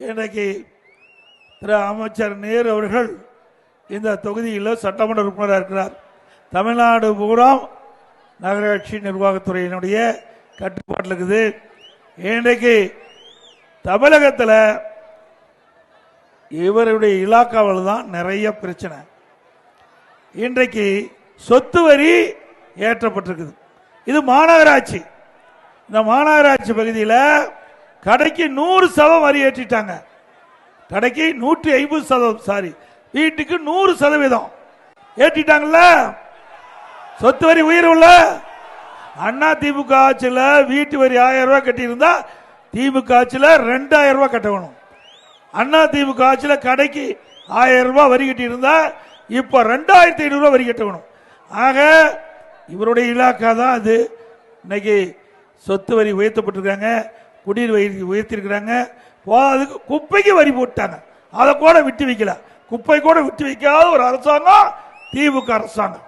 இன்றைக்கு திரு அமைச்சர் நேரு அவர்கள் இந்த தொகுதியில் சட்டமன்ற உறுப்பினராக இருக்கிறார். தமிழ்நாடு பூரா நகராட்சி நிர்வாகத்துறையினுடைய கட்டுப்பாட்டில் இருக்குது. இன்றைக்கு தமிழகத்தில் இவருடைய இலாக்காவில் தான் நிறைய பிரச்சனை. இன்றைக்கு சொத்து வரி ஏற்றப்பட்டிருக்குது. இது மாநகராட்சி. இந்த மாநகராட்சி பகுதியில் கடைக்கு 100% வரி ஏற்றிட்டாங்க. கடைக்கு 150%, சாரி, வீட்டுக்கு 100% ஏற்றிட்டாங்கல்ல. சொத்து வரி உயர்வுல அண்ணா திமுக ஆட்சியில் வீட்டு வரி 1000 ரூபாய் கட்டியிருந்தா திமுக ஆட்சியில் 2000 ரூபாய் கட்டணும். அண்ணா திமுக ஆட்சியில் கடைக்கு 1000 ரூபாய் வரி கட்டி இருந்தா இப்ப 2500 ரூபாய் வரி கட்டணும். ஆக இவருடைய இலாக்கா தான் அது. இன்னைக்கு சொத்து வரி உயர்த்தப்பட்டிருக்காங்க, குடிநீர் வரி உயர்த்திருக்கிறாங்க. அதுக்கு குப்பைக்கு வரி போட்டாங்க. அதை கூட விட்டு வைக்கல. குப்பை கூட விட்டு வைக்காத ஒரு அரசாங்கம் திமுக அரசாங்கம்.